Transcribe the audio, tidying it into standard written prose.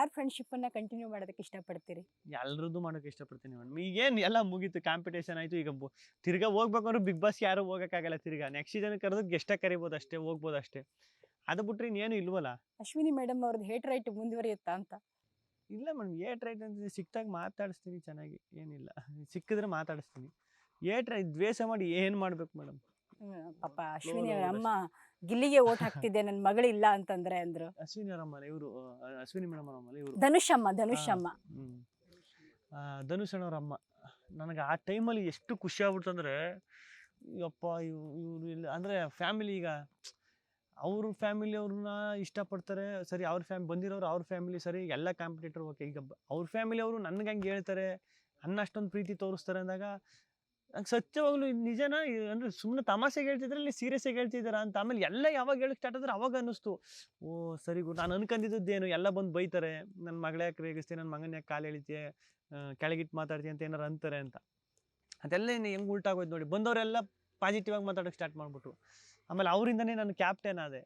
ಯಾರ್ ಫ್ರೆಂಡ್‌ಶಿಪ್ ಅನ್ನ ಕಂಟಿನ್ಯೂ ಮಾಡೋದಕ್ಕೆ ಇಷ್ಟಪಡ್ತೀರಿ? ಎಲ್ರದ್ದು ಮಾಡೋಕೆ ಇಷ್ಟಪಡ್ತೀನಿ ಮೇಡಮ್. ಈಗೇನ್ ಎಲ್ಲ ಮುಗೀತು ಕಾಂಪಿಟೇಷನ್ ಆಯ್ತು. ಈಗ ತಿರ್ಗಾ ಹೋಗ್ಬೇಕಂದ್ರೆ ಬಿಗ್ ಬಾಸ್ ಯಾರು ಹೋಗಕ್ಕಾಗಲ್ಲ ತಿರ್ಗಾ. ನೆಕ್ಸ್ಟ್ ಸೀಸನ್ ಕರೆದ್ರೆ ಗೆಸ್ಟಾಗಿ ಕರಿಬೋದು ಅಷ್ಟೇ, ಹೋಗ್ಬೋದು ಅಷ್ಟೇ. ಅದು ಬಿಟ್ರೆ ಇನ್ನೇನು ಇಲ್ವಲ್ಲ. ಅಶ್ವಿನಿ ಮೇಡಮ್ ಅವ್ರದ್ದು ಹೇಟ್ ರೈಟ್ ಮುಂದುವರಿಯುತ್ತಾ ಅಂತ? ಇಲ್ಲ ಮೇಡಮ್, ಏಟ್ ರೈಟ್ ಅಂತ ಸಿಕ್ತಾಗ ಮಾತಾಡಿಸ್ತೀನಿ ಚೆನ್ನಾಗಿ, ಏನಿಲ್ಲ. ಸಿಕ್ಕಿದ್ರೆ ಮಾತಾಡಿಸ್ತೀನಿ. ಏಟ್ ರೈಟ್ ದ್ವೇಷ ಮಾಡಿ ಏನ್ ಮಾಡ್ಬೇಕು ಮೇಡಮ್? ಪಾಪ ಅಶ್ವಿನಿ ಅವ್ರ ಅಮ್ಮ ಗಿಲ್ಲಿಗೆ ಓಟ್ ಹಾಕ್ತಿದ್ದೆ ನನ್ ಮಗಳಿಲ್ಲ ಅಂತಂದ್ರೆ ಅಂದ್ರು. ಅಶ್ವಿನಿ ಅವರಮ್ಮಲ್ಲ ಇವರು, ಅಶ್ವಿನಿ ಮೇಡಮ್ ಅವರಮ್ಮಲ್ಲ ಇವರು. ಧನುಷಮ್ಮ. ಹ್ಮ್. ಧನುಷ್ ಅಣ್ಣವ್ರ ಅಮ್ಮ. ನನಗೆ ಆ ಟೈಮಲ್ಲಿ ಎಷ್ಟು ಖುಷಿ ಆಗ್ಬಿಡ್ತಂದ್ರೆ, ಯಪ್ಪ ಇವ್ರು ಇಲ್ಲ ಅಂದ್ರೆ ಫ್ಯಾಮಿಲಿ. ಈಗ ಅವ್ರ ಫ್ಯಾಮಿಲಿ ಅವ್ರನ್ನ ಇಷ್ಟಪಡ್ತಾರೆ ಸರಿ, ಬಂದಿರೋರು ಅವ್ರ ಫ್ಯಾಮಿಲಿ ಸರಿ, ಎಲ್ಲ ಕಾಂಪಿಟೇಟರ್ ಓಕೆ. ಈಗ ಅವ್ರ ಫ್ಯಾಮಿಲಿ ಅವರು ನನ್ಗೆ ಹಂಗೆ ಹೇಳ್ತಾರೆ, ಅಷ್ಟೊಂದು ಪ್ರೀತಿ ತೋರಿಸ್ತಾರೆ ಅಂದಾಗ ನಂಗೆ ಸತ್ಯವಾಗ್ಲೂ ಇದು ನಿಜನಾ ಅಂದ್ರೆ ಸುಮ್ಮನೆ ತಮಾಷೆಗೆ ಹೇಳ್ತಿದ್ರೆ ಇಲ್ಲಿ ಸೀರಿಯಸ್ ಆಗಿ ಹೇಳ್ತಿದಾರ ಅಂತ. ಆಮೇಲೆ ಎಲ್ಲ ಯಾವಾಗ ಹೇಳಕ್ ಸ್ಟಾರ್ಟ್ ಆದ್ರೆ ಅವಾಗ ಅನ್ನಿಸ್ತು, ಓ ಸರಿ ಗುಡ್. ನಾನು ಅನ್ಕೊಂಡಿದ್ದೇನು, ಎಲ್ಲ ಬಂದು ಬೈತಾರೆ, ನನ್ನ ಮಗಳ ಯಾಕೆ ರೇಗಿಸ್ತೀನಿ, ನನ್ನ ಮಗನ ಯಾಕೆ ಕಾಲು ಎಳಿತೀಯ, ಕೆಳಗಿಟ್ಟು ಮಾತಾಡ್ತೀಯ ಅಂತ ಏನಾರು ಅಂತಾರೆ ಅಂತ. ಅದೆಲ್ಲ ಹೆಂಗೆ ಉಲ್ಟಾಗೋಯ್ತು ನೋಡಿ. ಬಂದವರೆಲ್ಲ ಪಾಸಿಟಿವ್ ಆಗಿ ಮಾತಾಡೋಕೆ ಸ್ಟಾರ್ಟ್ ಮಾಡ್ಬಿಟ್ರು. ಆಮೇಲೆ ಅವರಿಂದನೇ ನಾನು ಕ್ಯಾಪ್ಟನ್ ಆದೆ.